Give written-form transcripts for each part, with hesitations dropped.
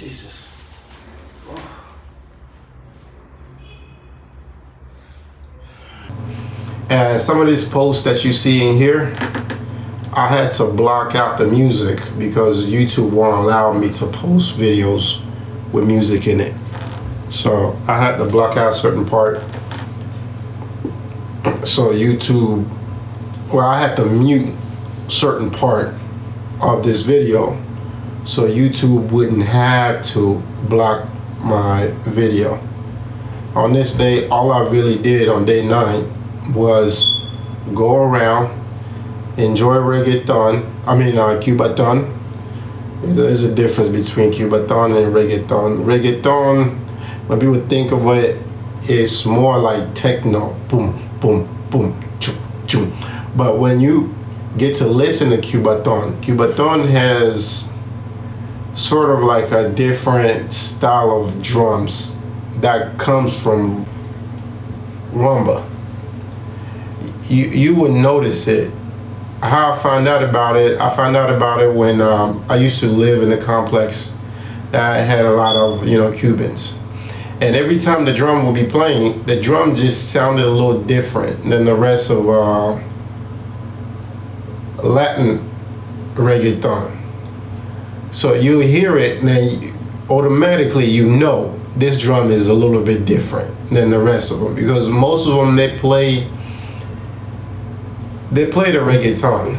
Jesus. And some of these posts that you see in here, I had to block out the music because YouTube won't allow me to post videos with music in it. So I had to block out a certain part. So YouTube, well, I had to mute certain part of this video so YouTube wouldn't have to block my video. On this day, all I really did on day 9 was go around, enjoy reggaeton, Cubaton. There's a difference between Cubaton and reggaeton. Reggaeton, when people think of it, it's more like techno, boom, boom, boom, choo, choo. But when you get to listen to Cubaton has sort of like a different style of drums that comes from rumba. You would notice it. How I found out about it when I used to live in a complex that had a lot of Cubans, and every time the drum would be playing, the drum just sounded a little different than the rest of Latin reggaeton. So you hear it, and then automatically this drum is a little bit different than the rest of them, because most of them they play the reggaeton,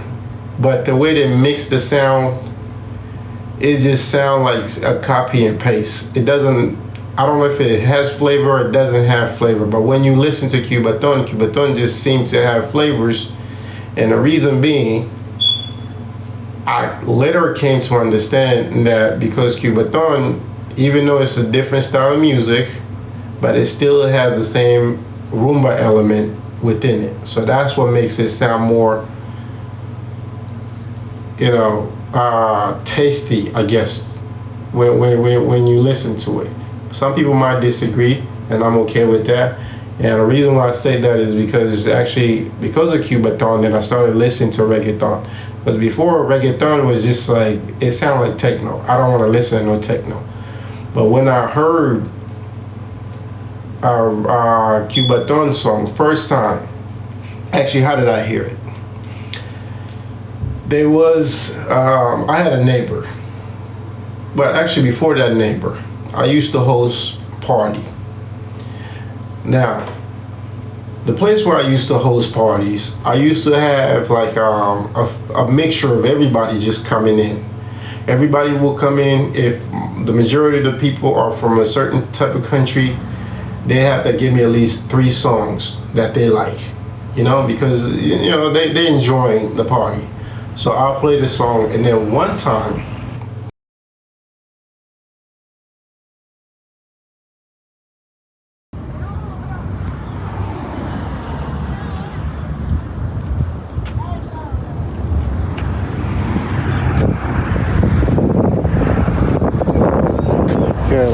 but the way they mix the sound, it just sounds like a copy and paste. It doesn't, I don't know if it has flavor or it doesn't have flavor, but when you listen to Cubaton just seems to have flavors. And the reason being, I later came to understand that because Cubaton, even though it's a different style of music, but it still has the same rumba element within it. So that's what makes it sound more, tasty, I guess, when you listen to it. Some people might disagree, and I'm okay with that. And the reason why I say that is because it's actually because of Cubaton that I started listening to reggaeton. Because before, reggaeton was just like, it sounded like techno. I don't want to listen to no techno. But when I heard Cubaton song first time, actually, how did I hear it? There was, I had a neighbor, but actually before that neighbor, I used to host party. Now, the place where I used to host parties, I used to have like a mixture of everybody just coming in. Everybody will come in. If the majority of the people are from a certain type of country, they have to give me at least 3 songs that they like, because they enjoying the party. So I'll play the song, and then one time,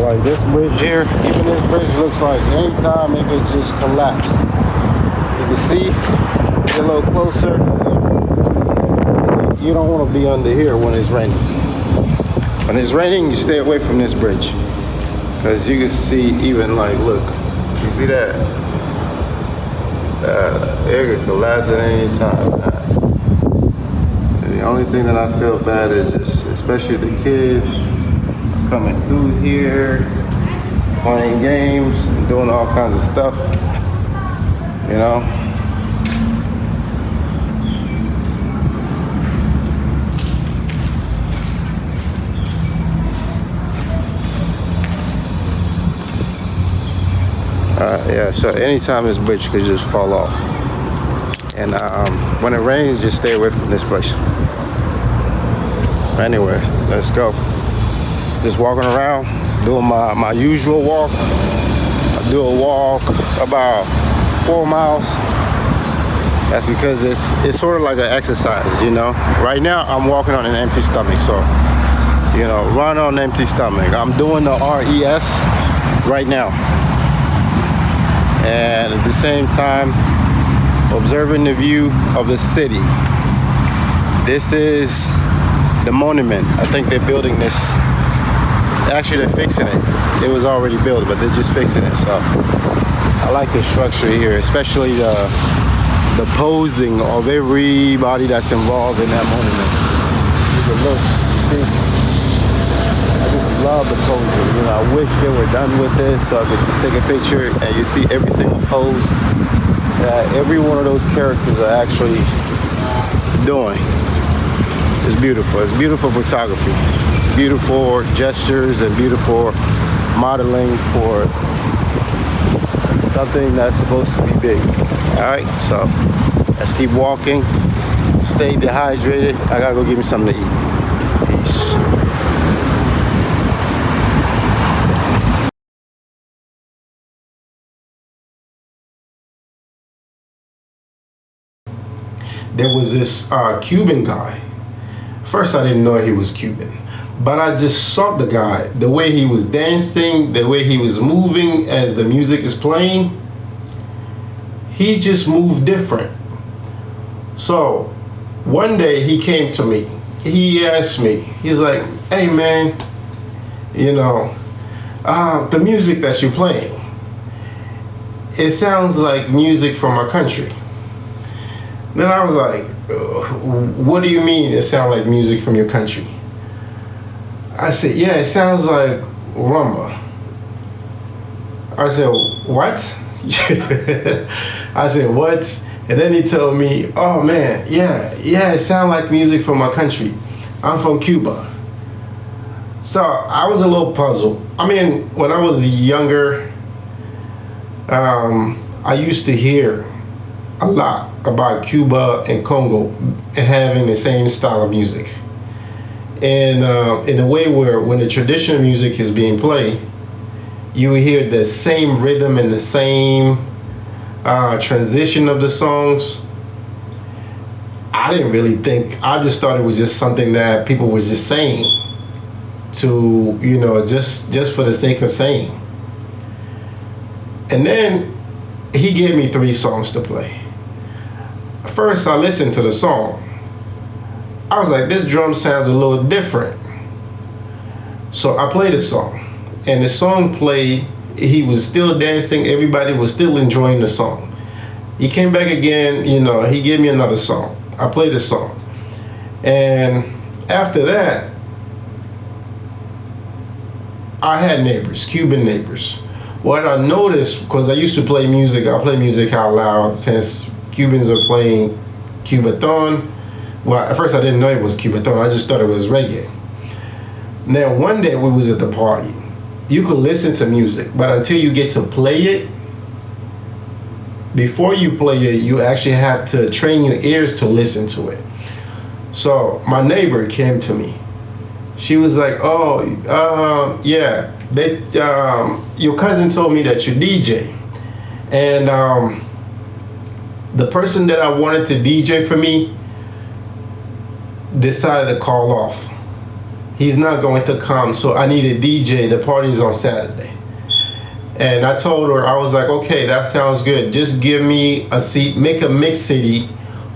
like this bridge here, even this bridge looks like anytime it could just collapse. You can see, get a little closer. You don't want to be under here when it's raining. When it's raining, you stay away from this bridge, because you can see even look, you see that? It could collapse at any time. The only thing that I feel bad is just, especially the kids coming through here, playing games, and doing all kinds of stuff, so anytime this bridge could just fall off. And when it rains, just stay away from this place. Anyway, let's go. Just walking around, doing my usual walk. I do a walk about 4 miles. That's because it's sort of like an exercise, Right now, I'm walking on an empty stomach, so, run on an empty stomach. I'm doing the RES right now. And at the same time, observing the view of the city. This is the monument. I think they're building this Actually, they're fixing it. It was already built, but they're just fixing it. So I like the structure here, especially the posing of everybody that's involved in that monument. Look, see? I just love the posing. You know, I wish they were done with this so I could just take a picture and you see every single pose that every one of those characters are actually doing. It's beautiful. It's beautiful photography, beautiful gestures, and beautiful modeling for something that's supposed to be big. All right, so let's keep walking. Stay dehydrated. I gotta go get me something to eat. Peace. There was this Cuban guy. First, I didn't know he was Cuban, but I just saw the guy, the way he was dancing, the way he was moving as the music is playing. He just moved different. So one day he came to me. He asked me, he's like, hey man, you know, the music that you're playing, it sounds like music from our country. Then I was like, what do you mean it sounds like music from your country? I said, yeah, it sounds like rumba. I said, what? I said, what? And then he told me, oh man, yeah, it sounds like music from my country. I'm from Cuba. So I was a little puzzled. I mean, when I was younger, I used to hear a lot about Cuba and Congo having the same style of music. And in a way where when the traditional music is being played, you hear the same rhythm and the same transition of the songs. I didn't really think, I just thought it was just something that people were just saying to, you know, just for the sake of saying. And then he gave me 3 songs to play. First, I listened to the song. I was like, this drum sounds a little different. So I played the song, and the song played. He was still dancing. Everybody was still enjoying the song. He came back again, you know, he gave me another song. I played the song. And after that, I had neighbors, Cuban neighbors. What I noticed, because I used to play music, I play music out loud since Cubans are playing Cubathon. Well, at first I didn't know it was Cubathon, I just thought it was reggae. Now, one day we was at the party. You could listen to music, but until you get to play it, before you play it, you actually have to train your ears to listen to it. So my neighbor came to me. She was like, oh, yeah, your cousin told me that you DJ. And the person that I wanted to DJ for me decided to call off. He's not going to come, so I need a DJ. The party's on Saturday. And I told her, I was like, okay, that sounds good. Just give me a seat, make a mix CD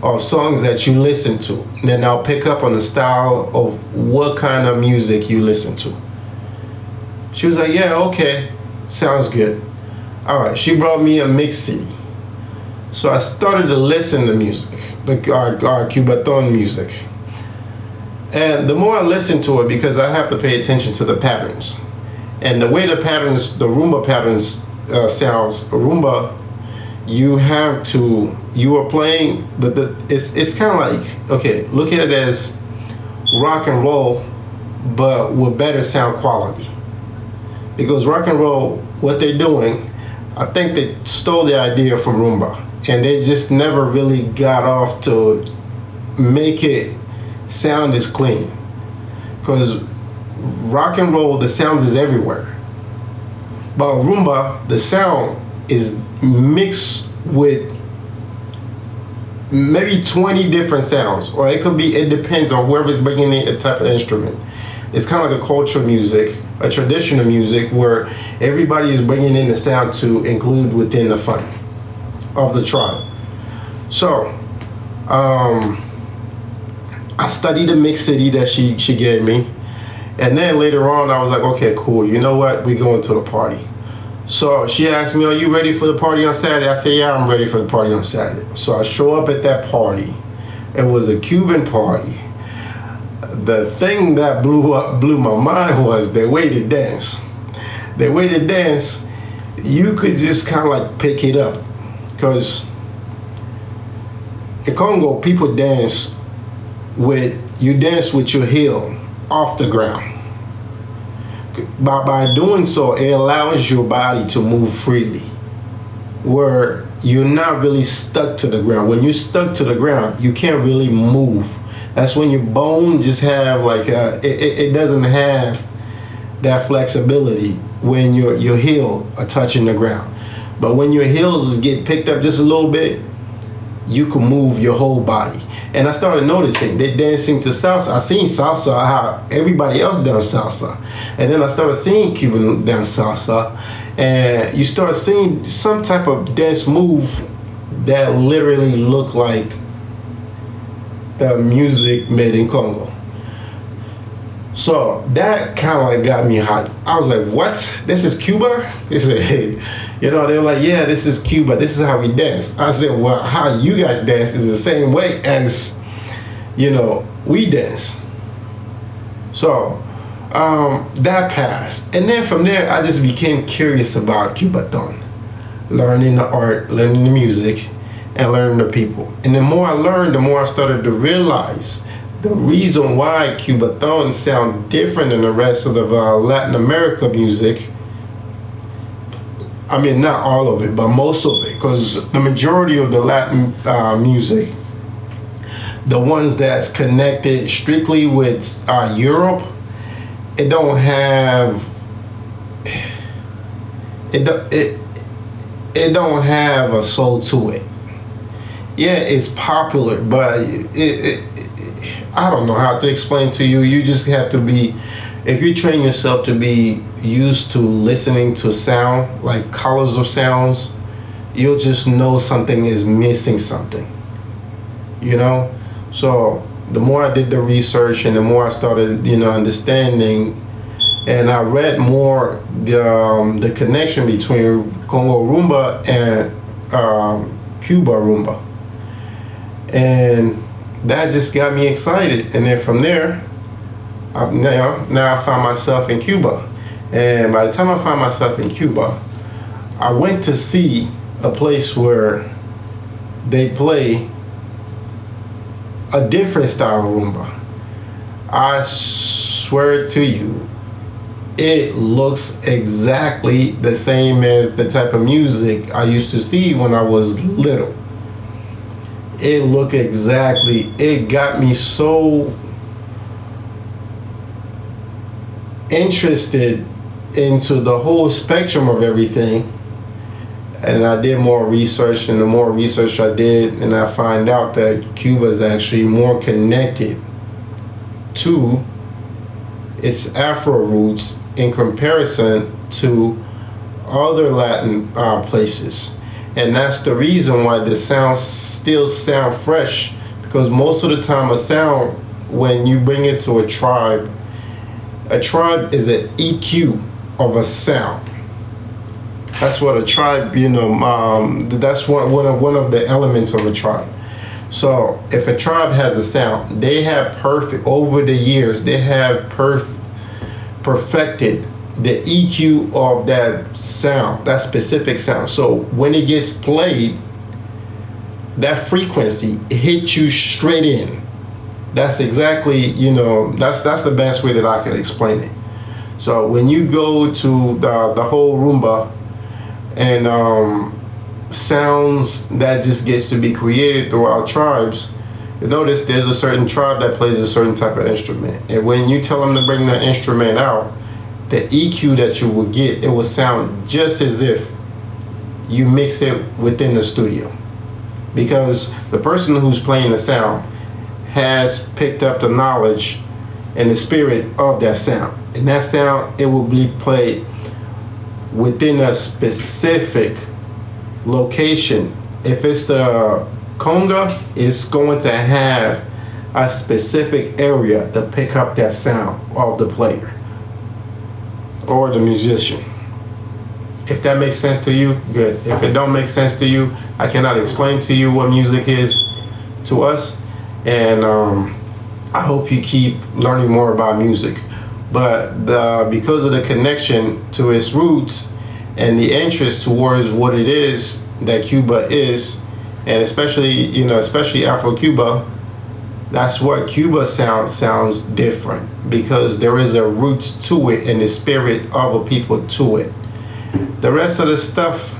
of songs that you listen to. Then I'll pick up on the style of what kind of music you listen to. She was like, yeah, okay, sounds good. All right, she brought me a mix CD. So I started to listen to music, our Cubathon music. And the more I listened to it, because I have to pay attention to the patterns. And the way the patterns, the rumba patterns sounds, rumba, you are playing, it's kind of like, okay, look at it as rock and roll, but with better sound quality. Because rock and roll, what they're doing, I think they stole the idea from rumba. And they just never really got off to make it sound as clean. Because rock and roll, the sounds is everywhere. But rumba, the sound is mixed with maybe 20 different sounds. Or it could be, it depends on whoever's bringing in a type of instrument. It's kind of like a cultural music, a traditional music, where everybody is bringing in the sound to include within the fun of the tribe. So, I studied the mix CD that she gave me, And then later on, I was like, okay, cool. You know what? We going to the party. So she asked me, are you ready for the party on Saturday? I said, yeah, I'm ready for the party on Saturday. So I show up at that party. It was a Cuban party. The thing that blew my mind was the way they dance. The way they dance, you could just kind of like pick it up. Because in Congo, people dance with your heel off the ground. By doing so, it allows your body to move freely, where you're not really stuck to the ground. When you're stuck to the ground, you can't really move. That's when your bone just have like it doesn't have that flexibility when your heel are touching the ground. But when your heels get picked up just a little bit, you can move your whole body. And I started noticing they're dancing to salsa. I seen salsa, how everybody else does salsa. And then I started seeing Cuban dance salsa. And you start seeing some type of dance move that literally look like the music made in Congo. So that kind of like got me hyped. I was like, what? This is Cuba? They said, hey. They were like, yeah, this is Cuba. This is how we dance. I said, well, how you guys dance is the same way as, we dance. So that passed. And then from there, I just became curious about Cubaton. Learning the art, learning the music, and learning the people. And the more I learned, the more I started to realize the reason why Cubaton sound different than the rest of the Latin America music. I mean, not all of it, but most of it, because the majority of the Latin music, the ones that's connected strictly with Europe, it don't have it don't have a soul to it. Yeah, it's popular, but I don't know how to explain to you. You just have to be, if you train yourself to be used to listening to sound, like colors of sounds, you'll just know something is missing something, So the more I did the research and the more I started, understanding, and I read more the connection between Congo rumba and Cuba rumba, and that just got me excited. And then from there, now I found myself in Cuba. And by the time I found myself in Cuba, I went to see a place where they play a different style of rumba. I swear to you, it looks exactly the same as the type of music I used to see when I was little. It looked exactly, it got me so interested into the whole spectrum of everything. And I did more research, and the more research I did, and I find out that Cuba is actually more connected to its Afro roots in comparison to other Latin places. And that's the reason why the sounds still sound fresh, because most of the time a sound, when you bring it to a tribe is an EQ of a sound. That's what a tribe, that's one of the elements of a tribe. So if a tribe has a sound, they have over the years, they have perfected the EQ of that sound, that specific sound. So when it gets played, that frequency hits you straight in. That's exactly, that's the best way that I can explain it. So when you go to the whole rumba and sounds that just gets to be created throughout tribes, you notice there's a certain tribe that plays a certain type of instrument. And when you tell them to bring that instrument out, the EQ that you will get, it will sound just as if you mix it within the studio. Because the person who's playing the sound has picked up the knowledge and the spirit of that sound. And that sound, it will be played within a specific location. If it's the conga, it's going to have a specific area to pick up that sound of the player or the musician. If that makes sense to you, good. If it don't make sense to you, I cannot explain to you what music is to us, and I hope you keep learning more about music. But because of the connection to its roots and the interest towards what it is that Cuba is, and especially Afro-Cuba, that's what Cuba sounds different, because there is a roots to it and the spirit of a people to it. The rest of the stuff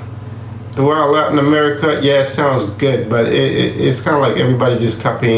throughout Latin America, yeah, it sounds good, but it's kind of like everybody just copying